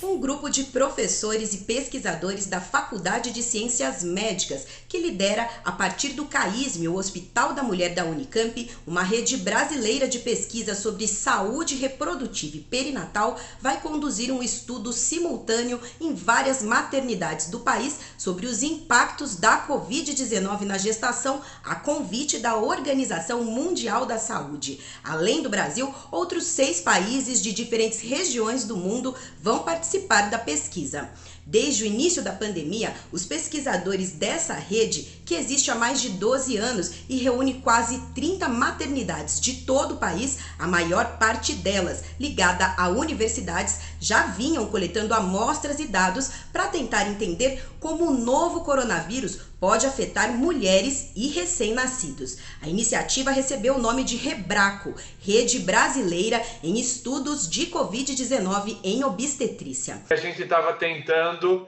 Um grupo de professores e pesquisadores da Faculdade de Ciências Médicas, que lidera, a partir do CAISM, o Hospital da Mulher da Unicamp, uma rede brasileira de pesquisa sobre saúde reprodutiva e perinatal, vai conduzir um estudo simultâneo em várias maternidades do país sobre os impactos da Covid-19 na gestação, a convite da Organização Mundial da Saúde. Além do Brasil, outros 6 países de diferentes regiões do mundo vão participar da pesquisa. Desde o início da pandemia, os pesquisadores dessa rede, que existe há mais de 12 anos e reúne quase 30 maternidades de todo o país, a maior parte delas ligada a universidades, já vinham coletando amostras e dados para tentar entender como o novo coronavírus pode afetar mulheres e recém-nascidos. A iniciativa recebeu o nome de REBRACO, Rede Brasileira em Estudos de Covid-19 em Obstetrícia. A gente estava tentando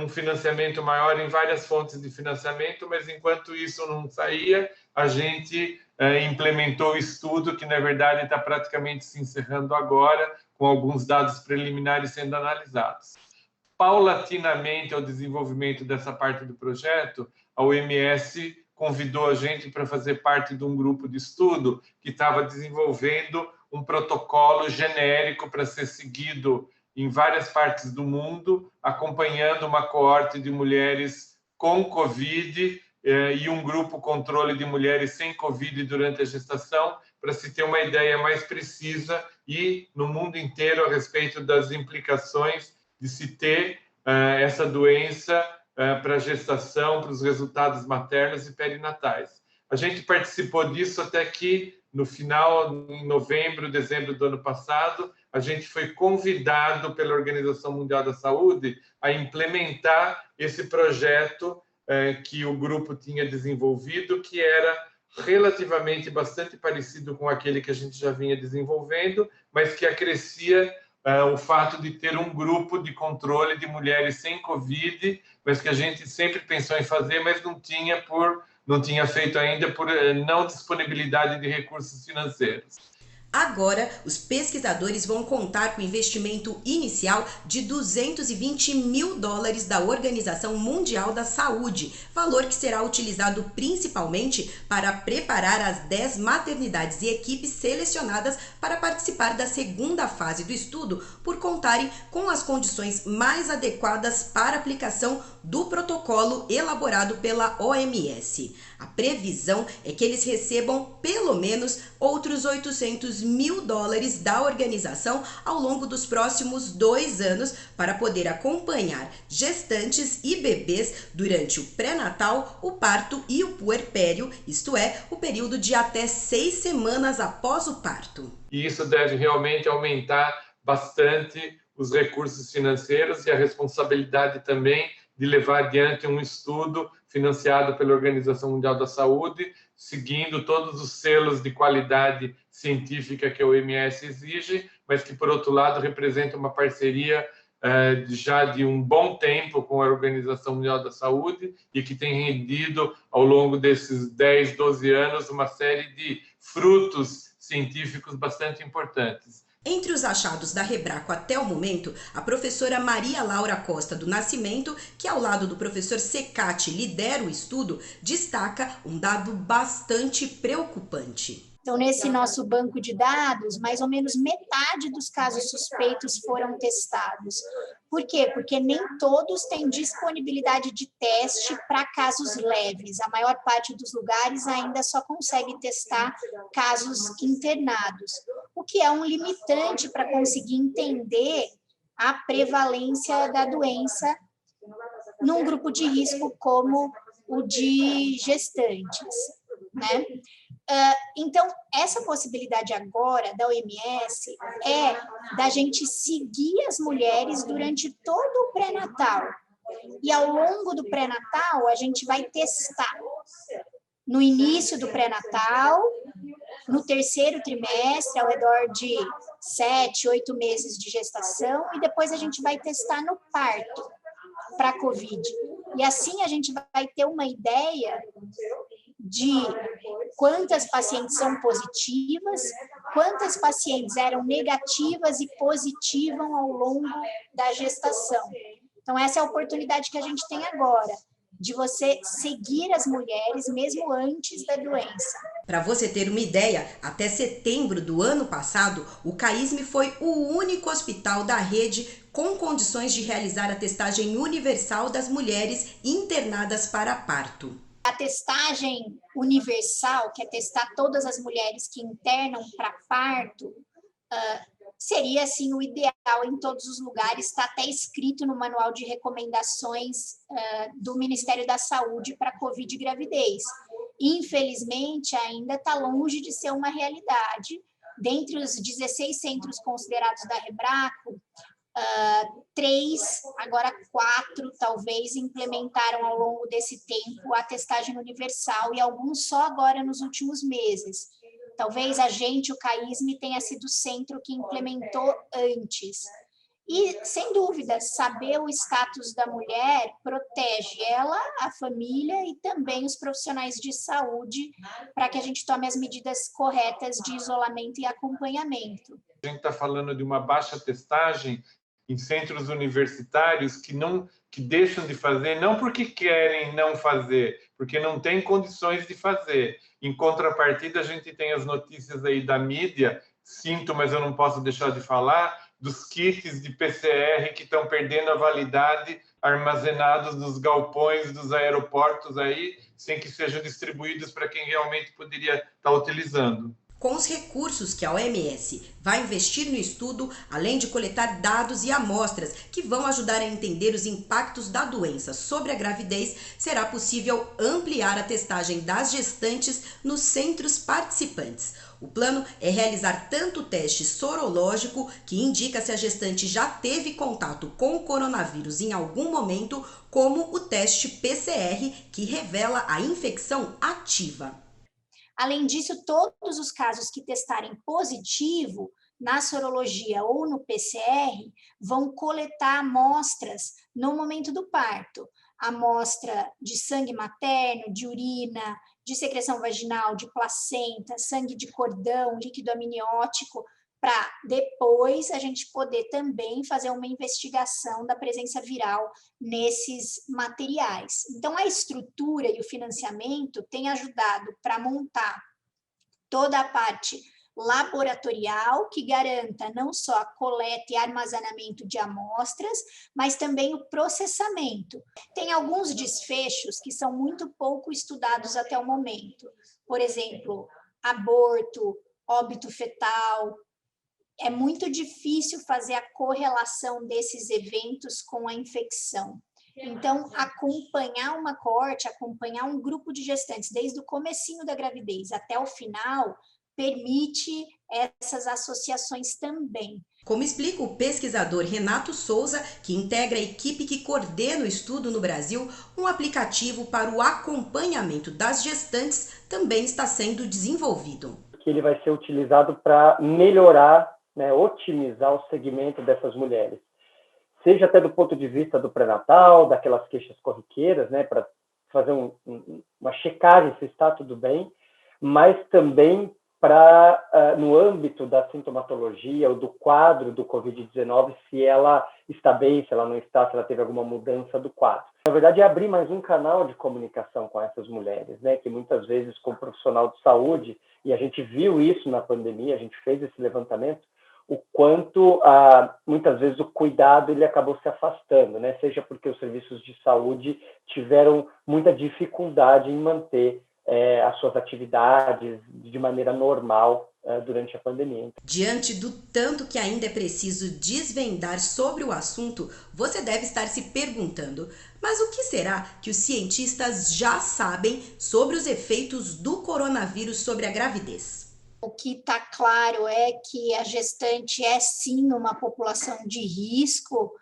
um financiamento maior em várias fontes de financiamento, mas enquanto isso não saía, a gente implementou o estudo, que na verdade está praticamente se encerrando agora, com alguns dados preliminares sendo analisados. Paulatinamente, ao desenvolvimento dessa parte do projeto, a OMS convidou a gente para fazer parte de um grupo de estudo que estava desenvolvendo um protocolo genérico para ser seguido em várias partes do mundo, acompanhando uma coorte de mulheres com Covid e um grupo controle de mulheres sem Covid durante a gestação, para se ter uma ideia mais precisa e no mundo inteiro a respeito das implicações de se ter essa doença para a gestação, para os resultados maternos e perinatais. A gente participou disso até que, no final, em novembro, dezembro do ano passado, a gente foi convidado pela Organização Mundial da Saúde a implementar esse projeto que o grupo tinha desenvolvido, que era relativamente bastante parecido com aquele que a gente já vinha desenvolvendo, mas que acrescia o fato de ter um grupo de controle de mulheres sem Covid, mas que a gente sempre pensou em fazer, mas não tinha feito ainda por não disponibilidade de recursos financeiros. Agora, os pesquisadores vão contar com investimento inicial de $220 mil da Organização Mundial da Saúde, valor que será utilizado principalmente para preparar as 10 maternidades e equipes selecionadas para participar da segunda fase do estudo, por contarem com as condições mais adequadas para aplicação do protocolo elaborado pela OMS. A previsão é que eles recebam pelo menos outros $800 mil da organização ao longo dos próximos 2 anos para poder acompanhar gestantes e bebês durante o pré-natal, o parto e o puerpério, isto é, o período de até 6 semanas após o parto. E isso deve realmente aumentar bastante os recursos financeiros e a responsabilidade também de levar adiante um estudo financiado pela Organização Mundial da Saúde, seguindo todos os selos de qualidade científica que a OMS exige, mas que, por outro lado, representa uma parceria já de um bom tempo com a Organização Mundial da Saúde e que tem rendido, ao longo desses 10, 12 anos, uma série de frutos científicos bastante importantes. Entre os achados da REBRACO até o momento, a professora Maria Laura Costa do Nascimento, que ao lado do professor Secati lidera o estudo, destaca um dado bastante preocupante. Então, nesse nosso banco de dados, mais ou menos metade dos casos suspeitos foram testados. Por quê? Porque nem todos têm disponibilidade de teste para casos leves. A maior parte dos lugares ainda só consegue testar casos internados, o que é um limitante para conseguir entender a prevalência da doença num grupo de risco como o de gestantes, né? Então, essa possibilidade agora da OMS é da gente seguir as mulheres durante todo o pré-natal. E ao longo do pré-natal, a gente vai testar. No início do pré-natal, no 3º trimestre, ao redor de 7, 8 meses de gestação, e depois a gente vai testar no parto para a COVID. E assim a gente vai ter uma ideia de quantas pacientes são positivas quantas pacientes eram negativas e positivam ao longo da gestação. Então, essa é a oportunidade que a gente tem agora, de você seguir as mulheres mesmo antes da doença. Para você ter uma ideia, até setembro do ano passado, o CAISM foi o único hospital da rede com condições de realizar a testagem universal das mulheres internadas para parto. A testagem universal, que é testar todas as mulheres que internam para parto, seria, assim, o ideal em todos os lugares, está até escrito no manual de recomendações do Ministério da Saúde para Covid e gravidez. Infelizmente, ainda está longe de ser uma realidade. Dentre os 16 centros considerados da Rebraco, 3, agora 4, talvez, implementaram ao longo desse tempo a testagem universal e alguns só agora nos últimos meses. Talvez a gente, o CAISM, tenha sido o centro que implementou antes. E, sem dúvida, saber o status da mulher protege ela, a família e também os profissionais de saúde para que a gente tome as medidas corretas de isolamento e acompanhamento. A gente está falando de uma baixa testagem em centros universitários que deixam de fazer, não porque querem não fazer, porque não têm condições de fazer. Em contrapartida, a gente tem as notícias aí da mídia, sinto, mas eu não posso deixar de falar, dos kits de PCR que estão perdendo a validade, armazenados nos galpões dos aeroportos aí, sem que sejam distribuídos para quem realmente poderia estar utilizando. Com os recursos que a OMS vai investir no estudo, além de coletar dados e amostras que vão ajudar a entender os impactos da doença sobre a gravidez, será possível ampliar a testagem das gestantes nos centros participantes. O plano é realizar tanto o teste sorológico, que indica se a gestante já teve contato com o coronavírus em algum momento, como o teste PCR, que revela a infecção ativa. Além disso, todos os casos que testarem positivo na sorologia ou no PCR vão coletar amostras no momento do parto. Amostra de sangue materno, de urina, de secreção vaginal, de placenta, sangue de cordão, líquido amniótico, para depois a gente poder também fazer uma investigação da presença viral nesses materiais. Então, a estrutura e o financiamento têm ajudado para montar toda a parte laboratorial, que garanta não só a coleta e armazenamento de amostras, mas também o processamento. Tem alguns desfechos que são muito pouco estudados até o momento. Por exemplo, aborto, óbito fetal. É muito difícil fazer a correlação desses eventos com a infecção. Então, acompanhar uma coorte, acompanhar um grupo de gestantes desde o comecinho da gravidez até o final, permite essas associações também. Como explica o pesquisador Renato Souza, que integra a equipe que coordena o estudo no Brasil, um aplicativo para o acompanhamento das gestantes também está sendo desenvolvido. Ele vai ser utilizado para melhorar, otimizar o segmento dessas mulheres. Seja até do ponto de vista do pré-natal, daquelas queixas corriqueiras, para fazer uma checagem se está tudo bem, mas também para, no âmbito da sintomatologia ou do quadro do Covid-19, se ela está bem, se ela não está, se ela teve alguma mudança do quadro. Na verdade, é abrir mais um canal de comunicação com essas mulheres, que muitas vezes, como profissional de saúde, e a gente viu isso na pandemia, a gente fez esse levantamento, o quanto, muitas vezes, o cuidado ele acabou se afastando, seja porque os serviços de saúde tiveram muita dificuldade em manter as suas atividades de maneira normal durante a pandemia. Diante do tanto que ainda é preciso desvendar sobre o assunto, você deve estar se perguntando, mas o que será que os cientistas já sabem sobre os efeitos do coronavírus sobre a gravidez? O que está claro é que a gestante é, sim, uma população de risco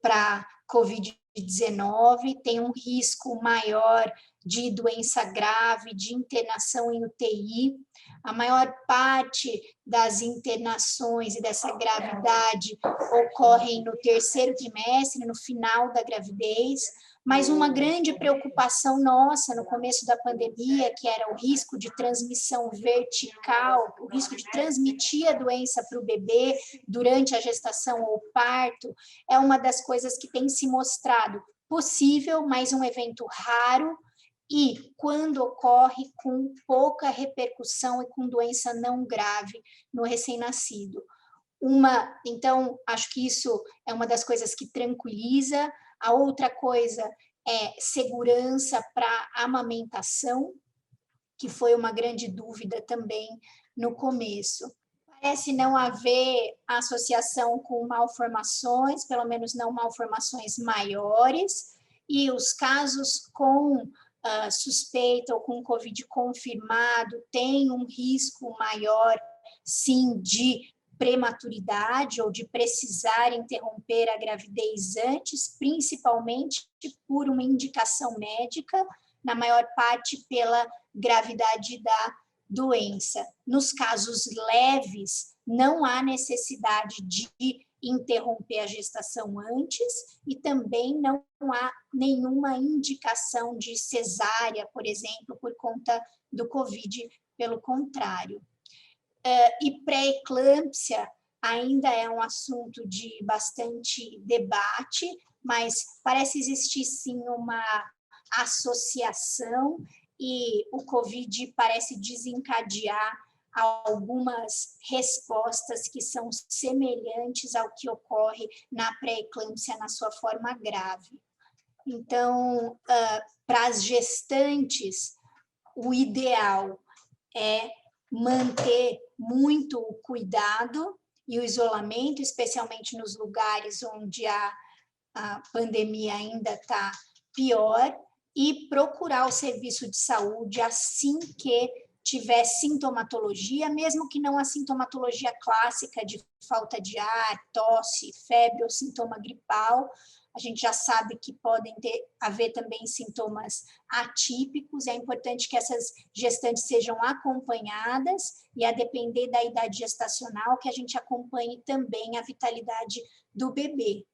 para Covid-19, tem um risco maior de doença grave, de internação em UTI. A maior parte das internações e dessa gravidade ocorrem no terceiro trimestre, no final da gravidez. Mas uma grande preocupação nossa no começo da pandemia, que era o risco de transmissão vertical, o risco de transmitir a doença para o bebê durante a gestação ou parto, é uma das coisas que tem se mostrado possível, mas um evento raro, e quando ocorre com pouca repercussão e com doença não grave no recém-nascido. Então, acho que isso é uma das coisas que tranquiliza. A outra coisa é segurança para amamentação, que foi uma grande dúvida também no começo. Parece não haver associação com malformações, pelo menos não malformações maiores, e os casos com suspeita ou com Covid confirmado têm um risco maior, sim, de prematuridade ou de precisar interromper a gravidez antes, principalmente por uma indicação médica, na maior parte pela gravidade da doença. Nos casos leves, não há necessidade de interromper a gestação antes e também não há nenhuma indicação de cesárea, por exemplo, por conta do Covid, pelo contrário. E pré-eclâmpsia ainda é um assunto de bastante debate, mas parece existir sim uma associação e o Covid parece desencadear algumas respostas que são semelhantes ao que ocorre na pré-eclâmpsia na sua forma grave. Então, para as gestantes, o ideal é manter muito o cuidado e o isolamento, especialmente nos lugares onde a pandemia ainda está pior, e procurar o serviço de saúde assim que tiver sintomatologia, mesmo que não a sintomatologia clássica de falta de ar, tosse, febre ou sintoma gripal. A gente já sabe que podem haver também sintomas atípicos. É importante que essas gestantes sejam acompanhadas e, a depender da idade gestacional, que a gente acompanhe também a vitalidade do bebê.